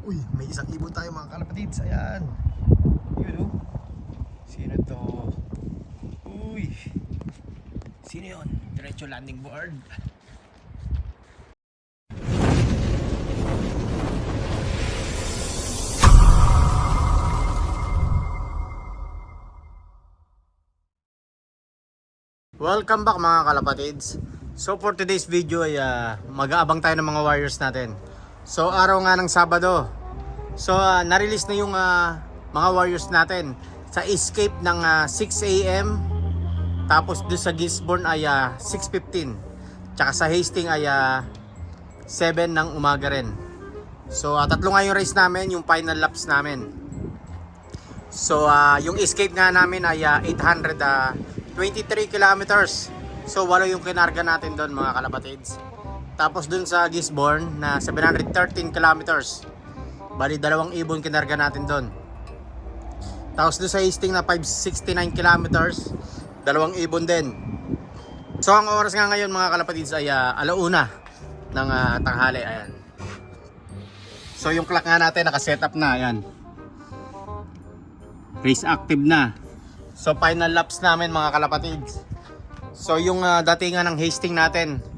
Uy, may isang ibon tayo mga kalapatids. Ayan. Yun oh. Sino to? Uy. Sino yun? Diretso landing board. Welcome back mga kalapatids. So for today's video ay mag-aabang tayo ng mga warriors natin. So araw nga ng Sabado. So na-release na yung mga warriors natin sa escape ng 6 AM. Tapos doon sa Gisborne ay 6:15. Tsaka sa Hastings ay 7 ng umaga rin. So tatlo nga yung race namin, yung final laps namin. So yung escape nga namin ay 823 kilometers. So walo yung kinarga natin doon mga kalapatids. Tapos doon sa Gisborne na 713 kilometers. Bali dalawang ibon kinarga natin doon. Tapos doon sa Hastings na 569 kilometers, dalawang ibon din. So ang oras nga ngayon mga kalapatids ay alauna ng tanghali. Ayan. So yung clock nga natin naka-set up na. Ayan. Race active na. So final laps namin mga kalapatids. So yung datingan ng Hastings natin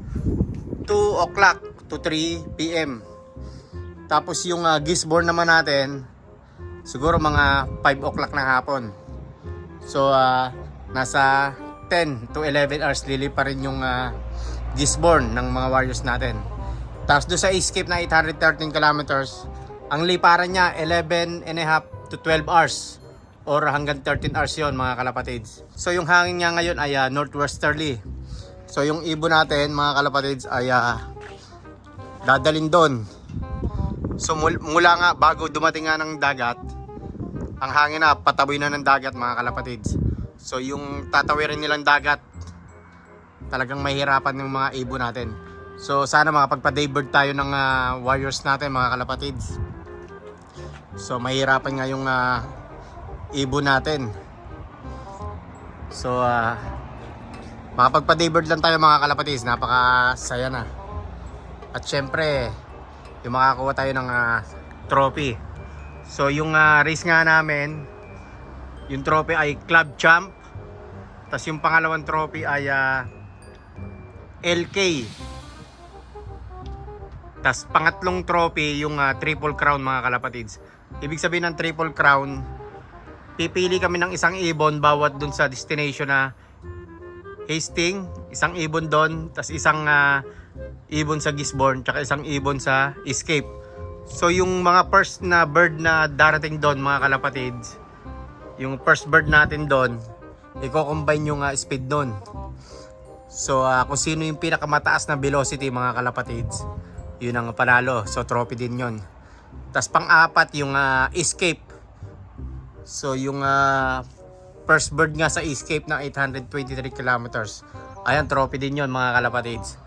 2 o'clock to 3 PM. Tapos yung Gisborne naman natin siguro mga 5 o'clock na hapon. So nasa 10 to 11 hours lili pa rin yung Gisborne ng mga warriors natin. Tapos doon sa escape na 813 kilometers, ang liparan niya 11 and a half to 12 hours. Or hanggang 13 hours yun mga kalapatids. So yung hangin niya ngayon ay northwesterly. So yung ibon natin mga kalapatids ay dadalin doon. So mula nga bago dumating nga ng dagat, ang hangin na pataboy na ng dagat mga kalapatids. So yung tatawirin nilang dagat, talagang mahirapan yung mga ibon natin. So sana makapagpa-daybird tayo ng warriors natin mga kalapatids. So mahirapan nga yung ibon natin. So makapagpa-daybird lang tayo mga kalapatids. Napakasaya na. At syempre yung makakuha tayo ng trophy. So yung race nga namin, yung trophy ay club champ. Tapos yung pangalawang trophy ay LK. Tapos pangatlong trophy yung triple crown mga kalapatids. Ibig sabihin ng triple crown, pipili kami ng isang ibon bawat dun sa destination na Hastings, isang ibon doon, tapos isang ibon sa Gisborne, tsaka isang ibon sa escape. So yung mga first na bird na darating doon mga kalapatids, yung first bird natin doon, i-combine yung speed doon. So kung sino yung pinakamataas na velocity mga kalapatids, yun ang panalo. So trophy din yun. Tapos pang-apat yung escape. So yung first bird nga sa escape ng 823 kilometers, ayan, trophy din yon mga kalapatids.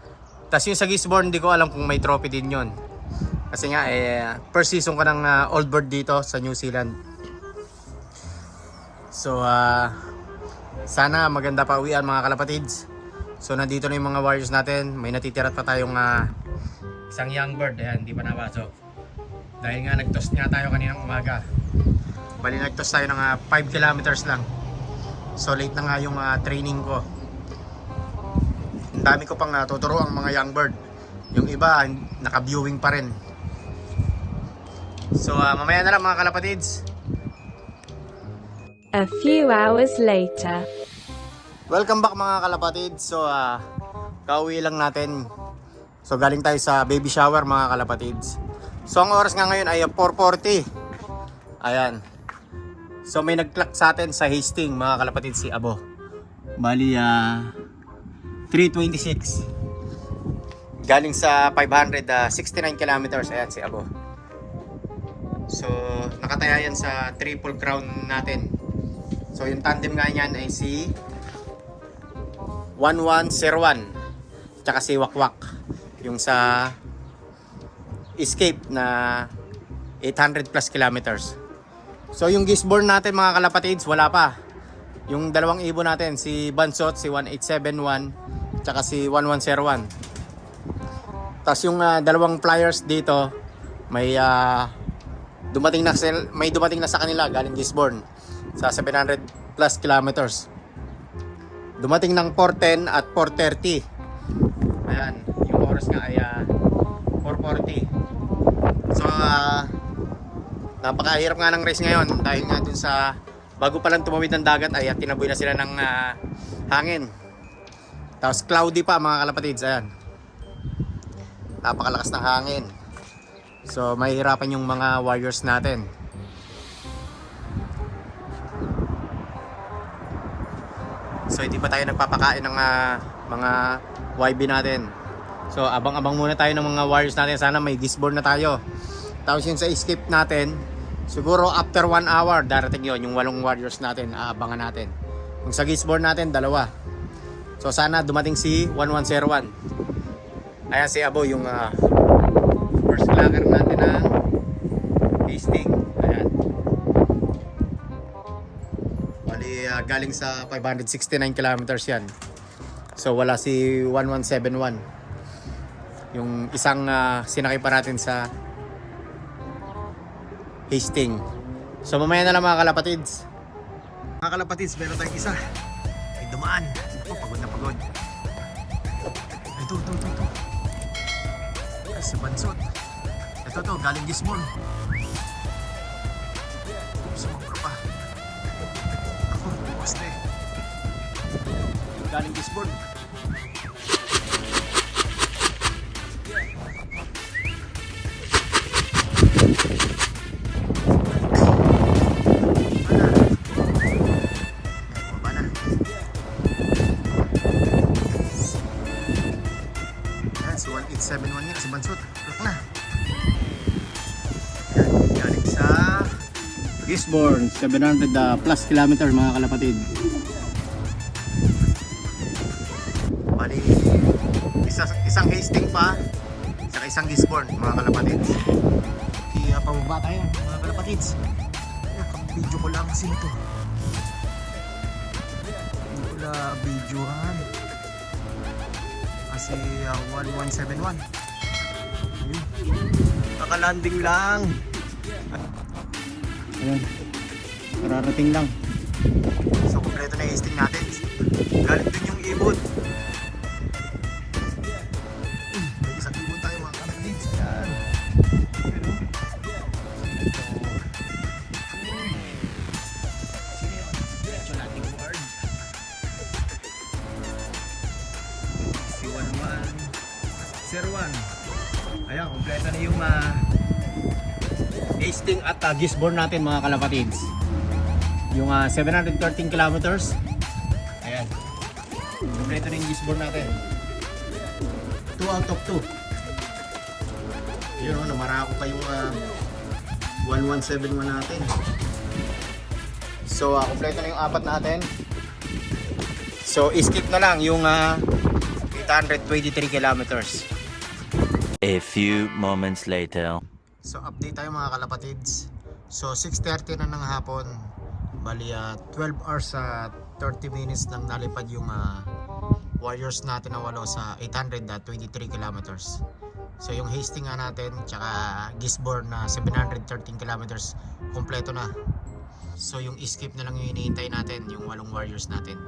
Tapos yung sa Gisborne, hindi ko alam kung may trophy din yon. Kasi nga first season ko ng old bird dito sa New Zealand. So sana maganda pa uwian mga kalapatids. So nandito na yung mga warriors natin. May natitira pa tayong isang young bird. Ayan, hindi pa napasok. Dahil nga nag-toss nga tayo kaninang umaga. Bali nag-toss tayo ng 5 kilometers lang. So late na nga yung training ko. Ang dami ko pang tuturo ang mga young bird. Yung iba naka-viewing pa rin. So mamaya na lang mga kalapatids. A few hours later. Welcome back mga kalapatids. So kauwi lang natin. So galing tayo sa baby shower mga kalapatids. So ang oras nga ngayon ay 4:40. Ayan. So may nag-clock sa atin sa Hastings mga kalapatids, si Abo. Bali 3:26. Galing sa 569 kilometers. Ayan si Abo. So nakataya yan sa triple crown natin. So yung tandem nga niyan ay si 1101 tsaka si Wakwak. Yung sa escape na 800 plus kilometers. So yung Gisborne natin mga kalapatids, wala pa. Yung dalawang ibon natin, si Bansot, si 1871, tsaka si 1101. Tapos yung dalawang flyers dito, may may dumating na sa kanila galing Gisborne sa 700 plus kilometers. Dumating ng 4:10 at 4:30. Ayan, yung oras nga ay 4:40. So napakahirap nga ng race ngayon dahil nga dun sa bago pa lang tumawid ng dagat ay tinaboy na sila ng hangin. Tapos cloudy pa mga kalapatids. Ayan, napakalakas ng hangin. So mahihirapan yung mga warriors natin. So hindi pa tayo nagpapakain ng mga YB natin. So abang-abang muna tayo ng mga warriors natin. Sana may Gisborne na tayo. Tapos yun sa escape natin, siguro after 1 hour darating yon yung 8 warriors natin. Aabangan natin. Kung sa Gisborne natin, 2. So sana dumating si 1101. Ayan si Abo, yung first clacker natin ng Hastings. Ayan. Bali galing sa 569 kilometers yan. So wala si 1171. Yung isang sinakay pa natin sa Hastings. So mamaya na lang mga kalapatids. Mga kalapatids, meron tayong isa. Ay dumaan. Ako, pagod na pagod. Ito. Ay, sa Bansot. Ito galing Gisborne. Sumabro pa. Ako, bukas na eh. Galing Gisborne. Si 1871 niya kasi Bansot. Look na. Yan, galing sa Gisborne, 700 plus kilometers mga kalapatid. Bali, isang Hastings pa, saka isang Gisborne mga kalapatid. Kaya pababa tayo mga kalapatids. Nakabidyo ko lang kasi ito. Hindi ko na videohan. Kasi 1171. Nakalanding lang. Ayan, kararating lang. So kompleto na yung Hastings natin. Galing dun yung ibon. May isang ibon tayo mga kalapatids. Ayan. Pero sino yun? Diretso nating board. Si 1101. Ayan, kompleto na yung Hastings at Gisborne natin mga kalapatids. Yung 713 kilometers. Ayan, kompleto na yung Gisborne natin. 2 out of 2. Yun o, namarako pa yung 1171 natin. So kompleto na yung 4 natin. So skip na lang yung 823 kilometers. A few moments later. So update tayo mga kalapatids. So 6:30 na ng hapon. Bali 12 hours sa 30 minutes nang nalipad yung warriors natin na 8 sa 823 kilometers. So yung Hastings nga natin tsaka Gisborne na 713 kilometers kompleto na. So yung escape na lang yung hinihintay natin, yung 8 warriors natin.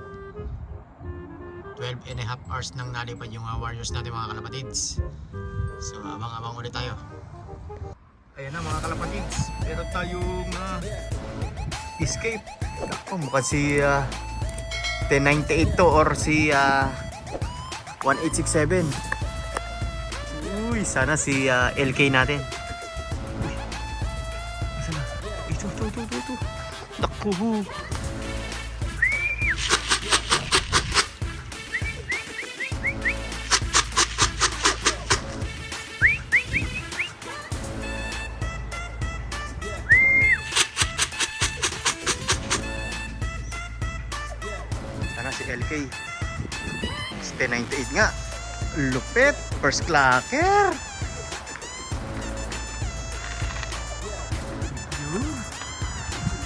12 and a half hours nang nalipad yung warriors natin mga kalapatids. So abang-abang ulit tayo. Ayan na mga kalapatids, meron tayong escape. Ako mukhang si 1098 to or si 1867. Uy, sana si LK natin. Uy, saan na? Ito. Naku. Si LK 1098 nga, lupit, first clacker.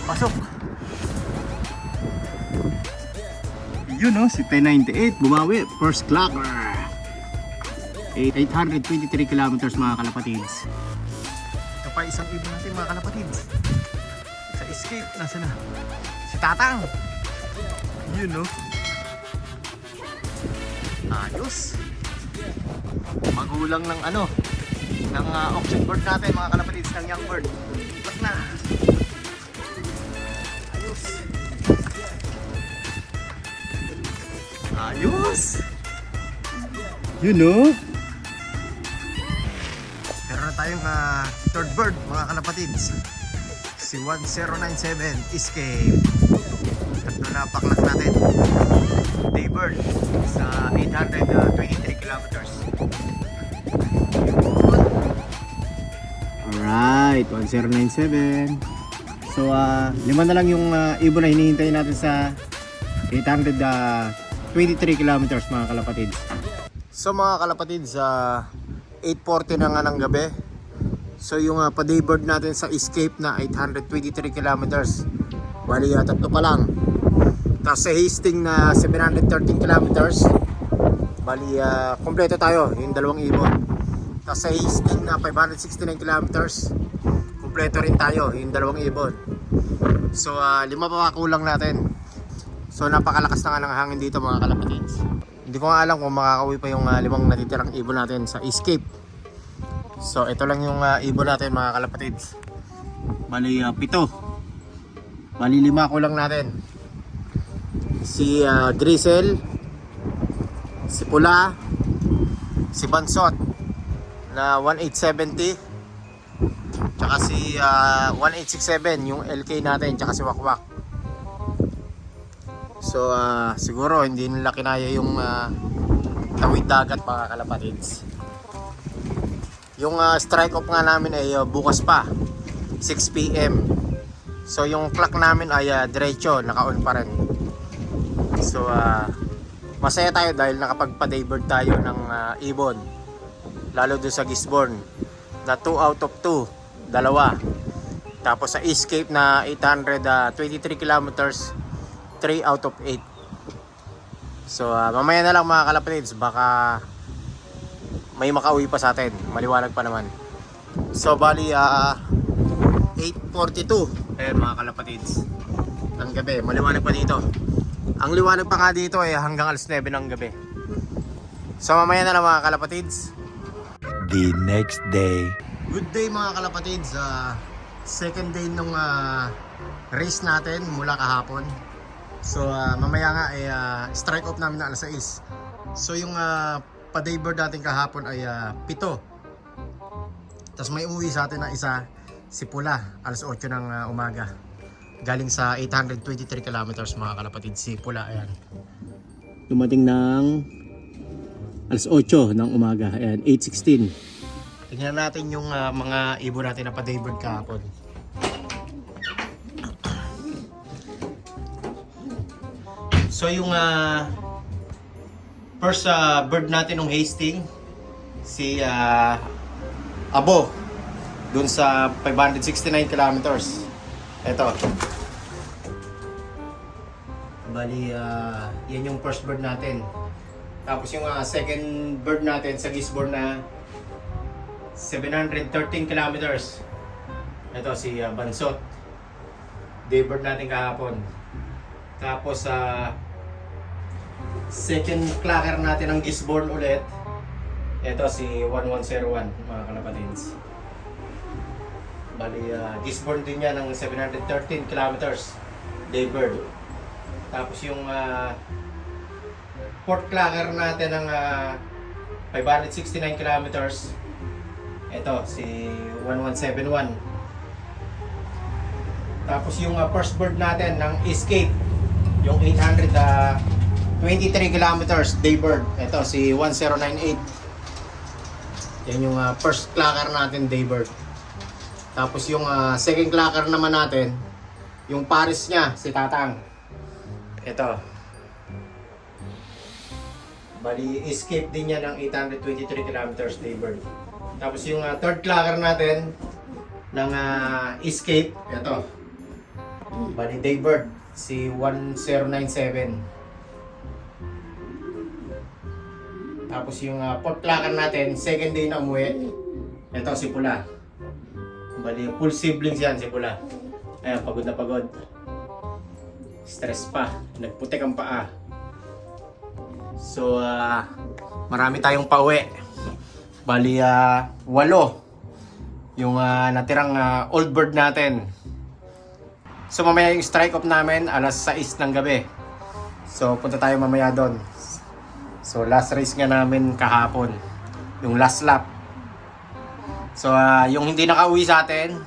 Pasok. Yun o, si 1098 bumawi, first clacker. 823 kilometers mga kalapatids. Ito pa isang ibon natin mga kalapatids. Sa escape, nasa na? Si Tatang. Yun no. Ayos. Magulang ng ano, ng auction bird natin mga kalapatids, ng young bird. Look na. Ayos. Ayos. Yun no. Meron na tayong third bird mga kalapatids. Si 1097 Escape. Tatlo na paklak natin. Daybird sa 823 kilometers. Alright, 1097. So, lima na lang yung ibon na hinihintay natin sa 823 kilometers mga kalapatids. So mga kalapatids, 8:40 na nga ng gabi. So yung pa-daybird natin sa Escape na 823 kilometers, bali tatlo pa lang. Tapos sa Hastings na 713 kilometers, bali kompleto tayo, yung dalawang ibon. Tapos sa Hastings na 569 kilometers, kompleto rin tayo, yung dalawang ibon. So lima pa kulang natin. So napakalakas na nga ng hangin dito mga kalapatids. Hindi ko nga alam kung makakauwi pa yung limang natitirang ibon natin sa Escape. So ito lang yung ibon natin mga kalapatids. Bali 7. Bali 5 kulang natin. Si Grisel, si Pula, si Bansot na 1870, tsaka si 1867 yung LK natin, tsaka si Wakwak. So siguro hindi nila kinaya yung tawid dagat mga kalapatids. Yung strike off nga namin ay bukas pa 6 PM. So yung clock namin ay diretso, naka-on pa rin. So masaya tayo dahil nakapagpa-daybird tayo ng ibon. Lalo doon sa Gisborne na 2 out of 2, dalawa. Tapos sa Escape na 823 kilometers, 3 out of 8. So mamaya na lang mga kalapatids, baka may makauwi pa sa atin, maliwanag pa naman. So bali 8:42 mga kalapatids ng gabi, maliwanag pa dito. Ang liwanag pa nga dito ay hanggang alas 9 ng gabi. So mamaya na lang mga kalapatids. The next day. Good day mga kalapatids. Second day nung race natin mula kahapon. So mamaya nga ay strike off namin na alas 6. So yung pa-daybird natin kahapon ay 7. Tapos may umuwi sa atin na isa, si Pula, alas 8 ng umaga. Galing sa 823 kilometers mga kalapatid, si Pula, ayan. Dumating ng alas 8 ng umaga, ayan, 8:16. Tingnan natin yung mga ibon natin na pa-daybird kahapon. So yung first bird natin ng Hastings, si Abo, dun sa 569 kilometers. Ito. Bali, yan yung first bird natin. Tapos yung second bird natin sa Gisborne na 713 kilometers. Ito si Bansot. Daybird natin kahapon. Tapos second clacker natin ng Gisborne ulit. Ito si 1101 mga kalapatids. Bali Gisborne din yan ng 713 kilometers daybird. Tapos yung fourth clacker natin ng 569 kilometers. Ito si 1171. Tapos yung first bird natin ng Escape, yung 823 kilometers daybird. Ito si 1098. Yan yung first clacker natin daybird. Tapos yung second clacker naman natin, yung pares niya, si Tatang. Ito. Bali, Escape din niya ng 823 kilometers daybird. Tapos yung third clacker natin ng Escape, ito. Bali, daybird, si 1097. Tapos yung fourth clacker natin, second day na umuwi, ito si Pula. Bali, full siblings yan si Pula. Ayan, pagod na pagod. Stress pa. Nagputik ang paa. So, marami tayong pauwi. Bali, 8 yung natirang old bird natin. So, mamaya yung strike off namin, alas 6 ng gabi. So, punta tayo mamaya doon. So, last race nga namin kahapon. Yung last lap. So, yung hindi nakauwi sa atin,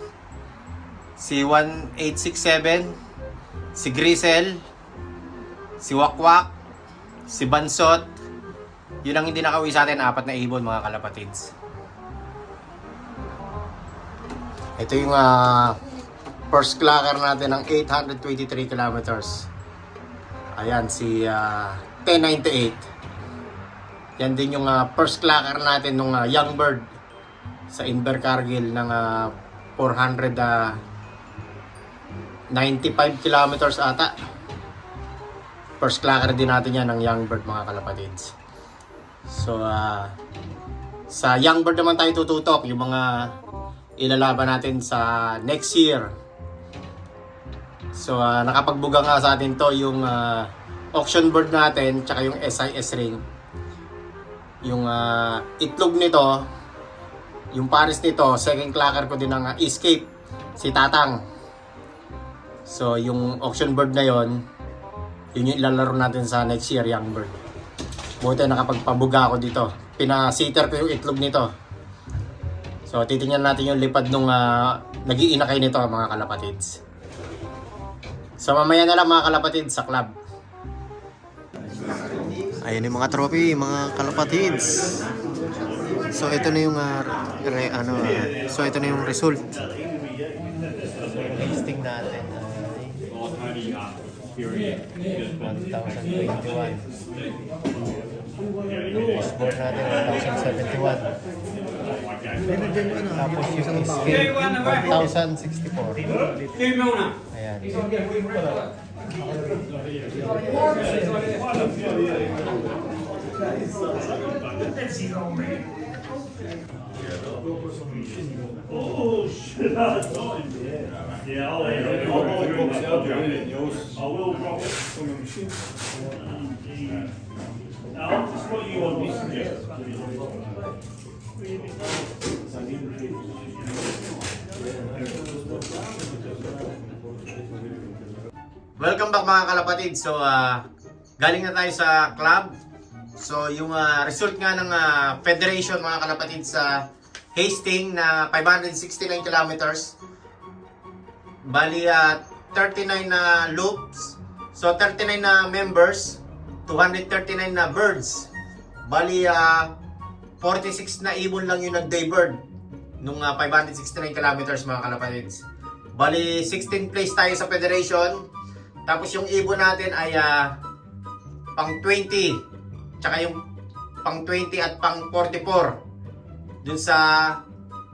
si 1867, si Grisel, si Wakwak, si Bansot, yun ang hindi nakauwi sa atin, 4 na ibon mga kalapatids. Ito yung first clocker natin ng 823 kilometers. Ayan, si 1098. Yan din yung first clocker natin nung Young Bird sa Invercargill ng 495 kilometers ata. First clocker din natin yan ng Young Bird mga kalapatids. So sa Young Bird naman tayo tututok yung mga ilalaban natin sa next year. So nakapagbuga nga sa atin to yung auction bird natin tsaka yung SIS ring. Yung itlog nito, yung pares nito, second clocker ko din ng Escape, si Tatang. So yung auction bird na yon, yun yung ilalaro natin sa next year, Young Bird. Buti nakapagpabuga ako dito. Pinasitter ko yung itlog nito. So titingnan natin yung lipad nung nag-iinakay nito mga kalapatids. So mamaya na lang mga kalapatids sa club. Ayan yung mga trophy, mga kalapatids. So ito na yung so ito na yung result. Listing natin ay 1,021. Score natin 1,071. Tapos yung escape 1,064. Ayan. Oh shit! Yeah, I'll will drop it from your machine. Now, this is what you want me to do. Welcome back mga kalapatid. So galing na tayo sa club. So yung result nga ng federation mga kalapatid sa Hastings na 569 kilometers. Bali 39 na loops. So 39 na members, 239 na birds. Bali 46 na ibon lang yung nag-day bird nung 569 kilometers mga kalapatids. Bali 16th place tayo sa federation. Tapos yung ibon natin ay pang 20. Tsaka yung pang 20 at pang 44 dun sa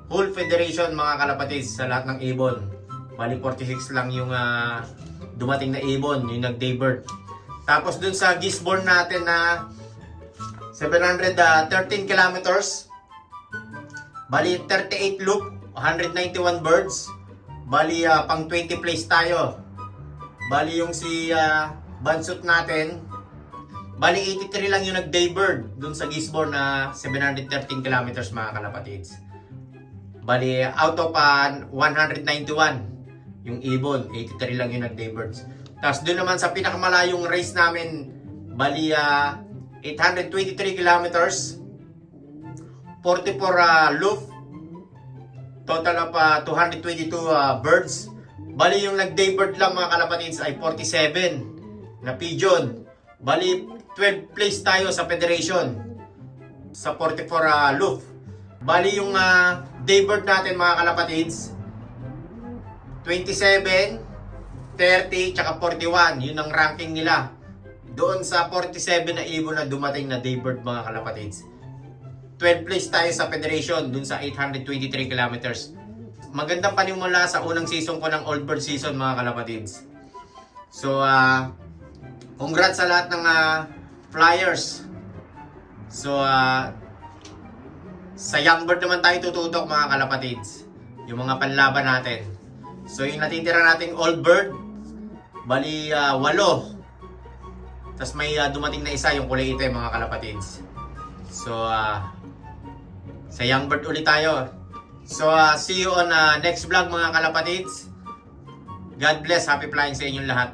whole federation mga kalapatids sa lahat ng ibon. Bali 46 lang yung dumating na ibon, yung nag-day bird. Tapos dun sa Gisborne natin na 713 kilometers. Bali 38 loop, 191 birds. Bali pang 20 place tayo. Bali yung si Bansot natin, bali 83 lang yung nag-day bird dun sa Gisborne na 713 kilometers mga kalapatids. Bali out of 191 yung ibon, 83 lang yung nag-day birds. Tapos dun naman sa pinakamalayong race namin, bali 823 kilometers, 44 loop, total of 222 birds. Bali yung nag-day bird lang mga kalapatids ay 47 na pigeon. Bali 12 place tayo sa federation sa 44 loop. Bali yung day bird natin mga kalapatids 27, 30, tsaka 41. Yun ang ranking nila. Doon sa 47 na ibon na dumating na day bird mga kalapatids. 12 place tayo sa federation dun sa 823 kilometers. Magandang panimula sa unang season ko ng Old Bird season mga kalapatids. So, congrats sa lahat ng flyers. So, sa Young Bird naman tayo tututok mga kalapatids. Yung mga panlaban natin. So yung natitira nating old bird, bali 8. Tapos may dumating na isa, yung kulay itim mga kalapatids. So sa young bird ulit tayo. So see you on next vlog mga kalapatids. God bless, happy flying sa inyong lahat.